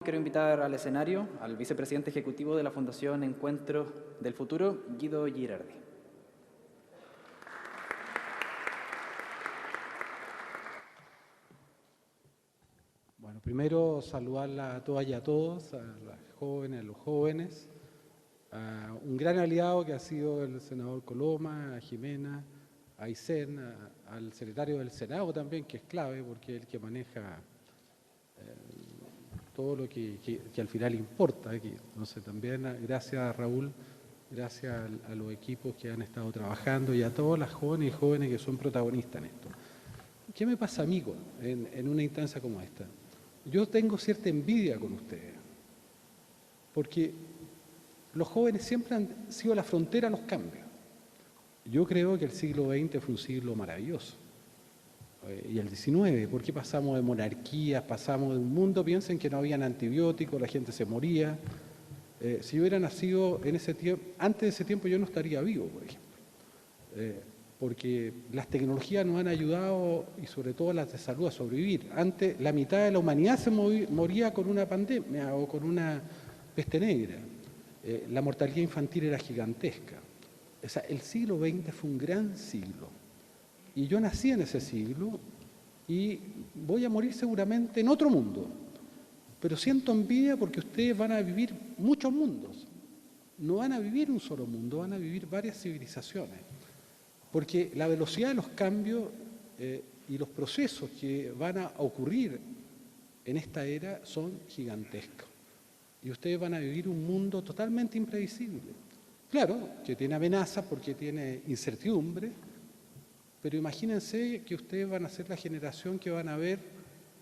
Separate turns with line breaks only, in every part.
Quiero invitar al escenario al vicepresidente ejecutivo de la Fundación Encuentro del Futuro, Guido Girardi.
Bueno, primero saludarla a todas y a todos, a las jóvenes, a los jóvenes, a un gran aliado que ha sido el senador Coloma, a Jimena, a Aysén, al secretario del Senado también, que es clave porque es el que maneja todo lo que al final importa aquí. Entonces también gracias a Raúl, gracias a los equipos que han estado trabajando y a todas las jóvenes y jóvenes que son protagonistas en esto. ¿Qué me pasa a mí en una instancia como esta? Yo tengo cierta envidia con ustedes, porque los jóvenes siempre han sido la frontera a los cambios. Yo creo que el siglo XX fue un siglo maravilloso. Y el XIX, ¿por qué pasamos de monarquías, pasamos de un mundo? Piensen que no habían antibióticos, la gente se moría. Si yo hubiera nacido en ese tiempo, antes de ese tiempo yo no estaría vivo, por ejemplo. Porque las tecnologías nos han ayudado, y sobre todo las de salud, a sobrevivir. Antes la mitad de la humanidad se moría con una pandemia o con una peste negra. La mortalidad infantil era gigantesca. O sea, el siglo XX fue un gran siglo. Y yo nací en ese siglo y voy a morir seguramente en otro mundo. Pero siento envidia porque ustedes van a vivir muchos mundos. No van a vivir un solo mundo, van a vivir varias civilizaciones. Porque la velocidad de los cambios y los procesos que van a ocurrir en esta era son gigantescos. Y ustedes van a vivir un mundo totalmente imprevisible. Claro, que tiene amenazas porque tiene incertidumbre, pero imagínense que ustedes van a ser la generación que van a ver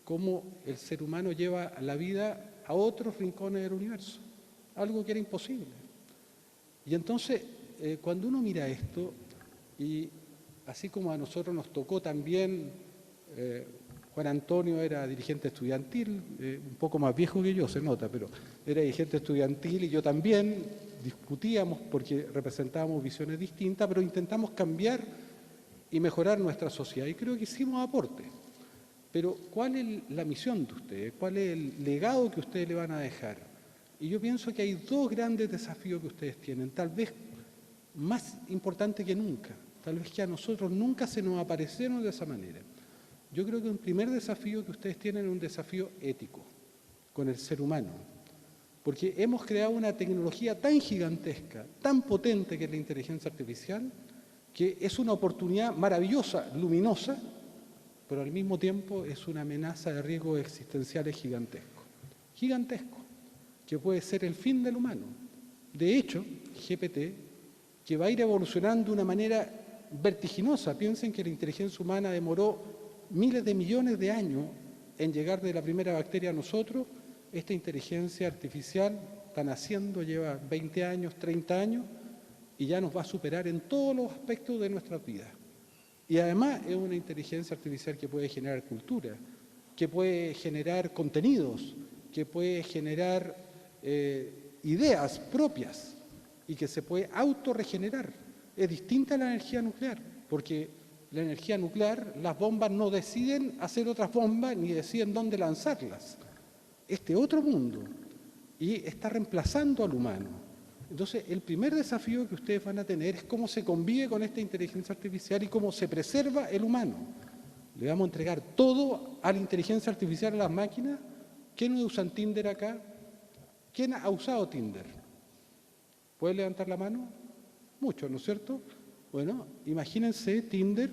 cómo el ser humano lleva la vida a otros rincones del universo, algo que era imposible. Y entonces, cuando uno mira esto, y así como a nosotros nos tocó también, Juan Antonio era dirigente estudiantil, un poco más viejo que yo, se nota, pero era dirigente estudiantil y yo también discutíamos porque representábamos visiones distintas, pero intentamos cambiar y mejorar nuestra sociedad y creo que hicimos aportes. Pero ¿cuál es la misión de ustedes? ¿Cuál es el legado que ustedes le van a dejar? Y yo pienso que hay dos grandes desafíos que ustedes tienen, tal vez más importante que nunca, tal vez que a nosotros nunca se nos aparecieron de esa manera. Yo creo que el primer desafío que ustedes tienen es un desafío ético con el ser humano, porque hemos creado una tecnología tan gigantesca, tan potente que es la inteligencia artificial, que es una oportunidad maravillosa, luminosa, pero al mismo tiempo es una amenaza de riesgos existenciales gigantesco, que puede ser el fin del humano. De hecho, GPT, que va a ir evolucionando de una manera vertiginosa. Piensen que la inteligencia humana demoró miles de millones de años en llegar de la primera bacteria a nosotros. Esta inteligencia artificial está naciendo, lleva 20 años, 30 años, y ya nos va a superar en todos los aspectos de nuestras vidas. Y además es una inteligencia artificial que puede generar cultura, que puede generar contenidos, que puede generar ideas propias y que se puede autorregenerar. Es distinta a la energía nuclear, porque la energía nuclear, las bombas no deciden hacer otras bombas ni deciden dónde lanzarlas. Este otro mundo, y está reemplazando al humano. Entonces, el primer desafío que ustedes van a tener es cómo se convive con esta inteligencia artificial y cómo se preserva el humano. Le vamos a entregar todo a la inteligencia artificial, a las máquinas. ¿Quién no usan Tinder acá? ¿Quién ha usado Tinder? ¿Puede levantar la mano? Muchos, ¿no es cierto? Bueno, imagínense, Tinder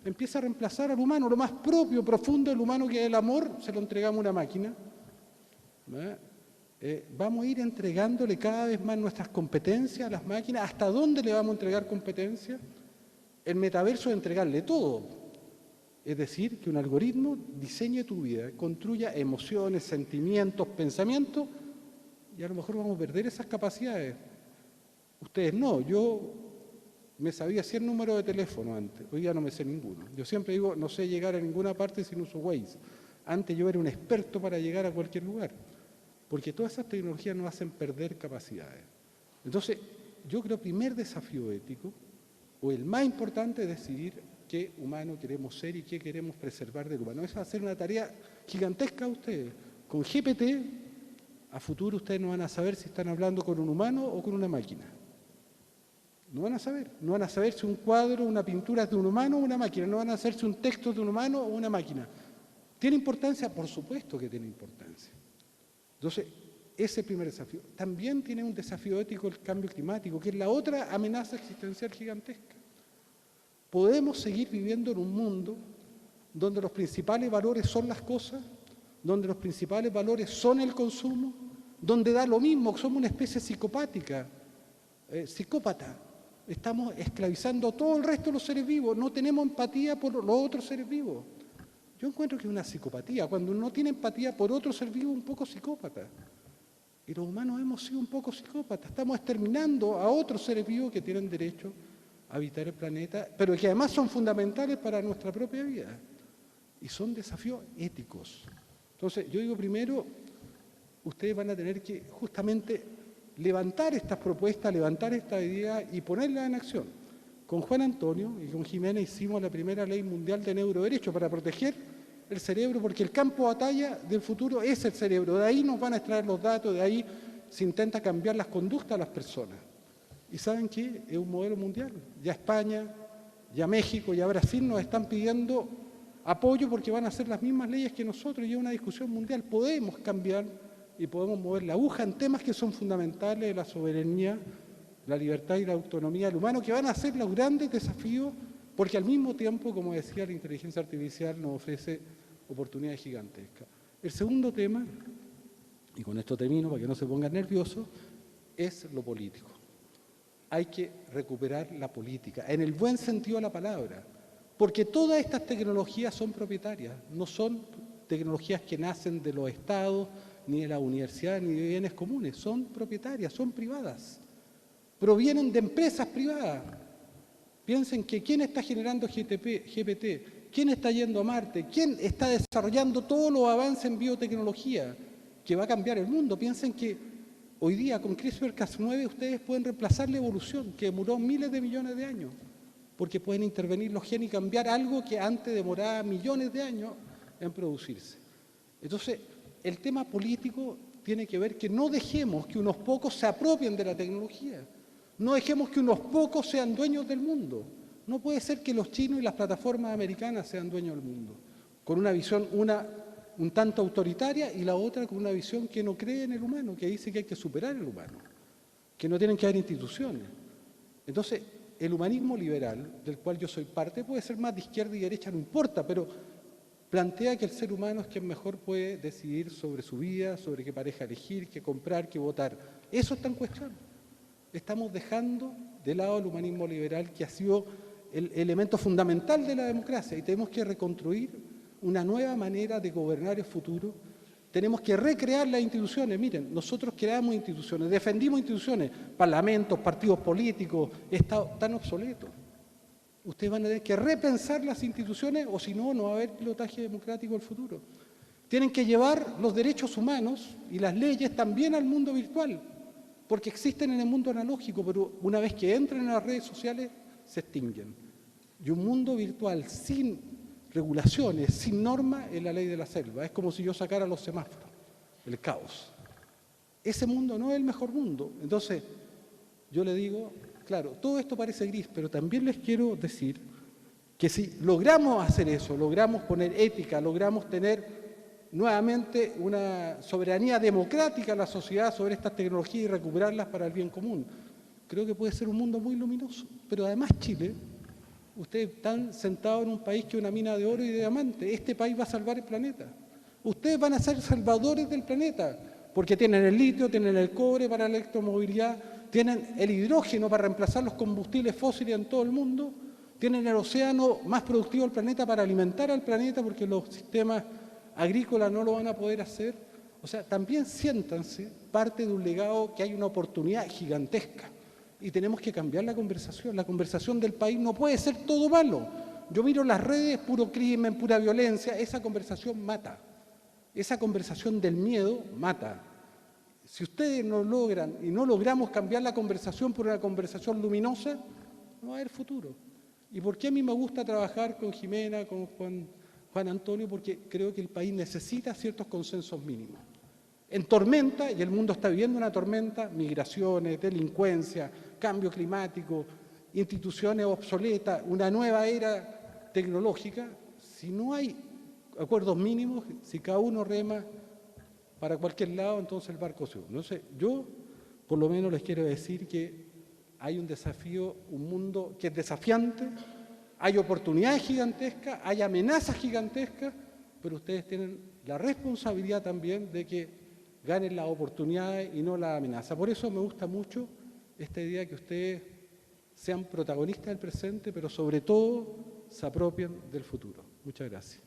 empieza a reemplazar al humano, lo más propio, profundo del humano, que es el amor, se lo entregamos a una máquina. Vamos a ir entregándole cada vez más nuestras competencias a las máquinas. ¿Hasta dónde le vamos a entregar competencias? El metaverso es entregarle todo. Es decir, que un algoritmo diseñe tu vida, construya emociones, sentimientos, pensamientos, y a lo mejor vamos a perder esas capacidades. Ustedes no, yo me sabía 100 números de teléfono antes, hoy ya no me sé ninguno. Yo siempre digo, no sé llegar a ninguna parte sin uso Waze. Antes yo era un experto para llegar a cualquier lugar, porque todas esas tecnologías nos hacen perder capacidades. Entonces, yo creo que el primer desafío ético, o el más importante, es decidir qué humano queremos ser y qué queremos preservar del humano. Esa va a ser una tarea gigantesca a ustedes. Con GPT A futuro ustedes no van a saber si están hablando con un humano o con una máquina. No van a saber. No van a saber si un cuadro, una pintura es de un humano o una máquina. No van a saber si un texto es de un humano o una máquina. ¿Tiene importancia? Por supuesto que tiene importancia. Entonces, ese primer desafío. También tiene un desafío ético el cambio climático, que es la otra amenaza existencial gigantesca. Podemos seguir viviendo en un mundo donde los principales valores son las cosas, donde los principales valores son el consumo, donde da lo mismo, somos una especie psicopática, psicópata. Estamos esclavizando a todo el resto de los seres vivos, no tenemos empatía por los otros seres vivos. Yo encuentro que es una psicopatía, cuando uno no tiene empatía por otro ser vivo, un poco psicópata. Y los humanos hemos sido un poco psicópatas, estamos exterminando a otros seres vivos que tienen derecho a habitar el planeta, pero que además son fundamentales para nuestra propia vida. Y son desafíos éticos. Entonces, yo digo primero, ustedes van a tener que justamente levantar estas propuestas, levantar esta idea y ponerlas en acción. Con Juan Antonio y con Jimena hicimos la primera ley mundial de neuroderecho para proteger el cerebro, porque el campo de batalla del futuro es el cerebro. De ahí nos van a extraer los datos, de ahí se intenta cambiar las conductas de las personas. ¿Y saben qué? Es un modelo mundial. Ya España, ya México, ya Brasil nos están pidiendo apoyo porque van a hacer las mismas leyes que nosotros y es una discusión mundial. Podemos cambiar y podemos mover la aguja en temas que son fundamentales de la soberanía, la libertad y la autonomía del humano, que van a ser los grandes desafíos, porque al mismo tiempo, como decía, la inteligencia artificial nos ofrece oportunidades gigantescas. El segundo tema, y con esto termino para que no se pongan nerviosos, es lo político. Hay que recuperar la política, en el buen sentido de la palabra, porque todas estas tecnologías son propietarias, no son tecnologías que nacen de los estados, ni de la universidad, ni de bienes comunes, son propietarias, son privadas, provienen de empresas privadas. Piensen que quién está generando GPT, quién está yendo a Marte, quién está desarrollando todos los avances en biotecnología que va a cambiar el mundo. Piensen que hoy día con CRISPR-Cas9 ustedes pueden reemplazar la evolución, que demoró miles de millones de años, porque pueden intervenir los genes y cambiar algo que antes demoraba millones de años en producirse. Entonces, el tema político tiene que ver que no dejemos que unos pocos se apropien de la tecnología. No dejemos que unos pocos sean dueños del mundo. No puede ser que los chinos y las plataformas americanas sean dueños del mundo, con una visión un tanto autoritaria y la otra con una visión que no cree en el humano, que dice que hay que superar el humano, que no tienen que haber instituciones. Entonces, el humanismo liberal, del cual yo soy parte, puede ser más de izquierda y derecha, no importa, pero plantea que el ser humano es quien mejor puede decidir sobre su vida, sobre qué pareja elegir, qué comprar, qué votar. Eso está en cuestión. Estamos dejando de lado el humanismo liberal, que ha sido el elemento fundamental de la democracia, y tenemos que reconstruir una nueva manera de gobernar el futuro. Tenemos que recrear las instituciones. Miren, nosotros creamos instituciones, defendimos instituciones, parlamentos, partidos políticos, están obsoletos. Ustedes van a tener que repensar las instituciones o si no, no va a haber pilotaje democrático del futuro. Tienen que llevar los derechos humanos y las leyes también al mundo virtual, porque existen en el mundo analógico, pero una vez que entran en las redes sociales, se extinguen. Y un mundo virtual sin regulaciones, sin normas, es la ley de la selva. Es como si yo sacara los semáforos, el caos. Ese mundo no es el mejor mundo. Entonces, yo le digo, claro, todo esto parece gris, pero también les quiero decir que si logramos hacer eso, logramos poner ética, logramos tener nuevamente una soberanía democrática en la sociedad sobre estas tecnologías y recuperarlas para el bien común, creo que puede ser un mundo muy luminoso. Pero además Chile, ustedes están sentados en un país que es una mina de oro y de diamante. Este país va a salvar el planeta. Ustedes van a ser salvadores del planeta, porque tienen el litio, tienen el cobre para la electromovilidad, tienen el hidrógeno para reemplazar los combustibles fósiles en todo el mundo, tienen el océano más productivo del planeta para alimentar al planeta, porque los sistemas agrícolas no lo van a poder hacer. O sea, también siéntanse parte de un legado, que hay una oportunidad gigantesca. Y tenemos que cambiar la conversación. La conversación del país no puede ser todo malo. Yo miro las redes, puro crimen, pura violencia. Esa conversación mata. Esa conversación del miedo mata. Si ustedes no logran y no logramos cambiar la conversación por una conversación luminosa, no va a haber futuro. ¿Y por qué a mí me gusta trabajar con Jimena, con Juan Antonio? Porque creo que el país necesita ciertos consensos mínimos. en tormenta, y el mundo está viviendo una tormenta, migraciones, delincuencia, cambio climático, instituciones obsoletas, una nueva era tecnológica. Si no hay acuerdos mínimos, si cada uno rema para cualquier lado, entonces el barco se hunde. Entonces, yo por lo menos les quiero decir que hay un desafío, un mundo que es desafiante, hay oportunidades gigantescas, hay amenazas gigantescas, pero ustedes tienen la responsabilidad también de que ganen las oportunidades y no las amenazas. Por eso me gusta mucho esta idea que ustedes sean protagonistas del presente, pero sobre todo se apropien del futuro. Muchas gracias.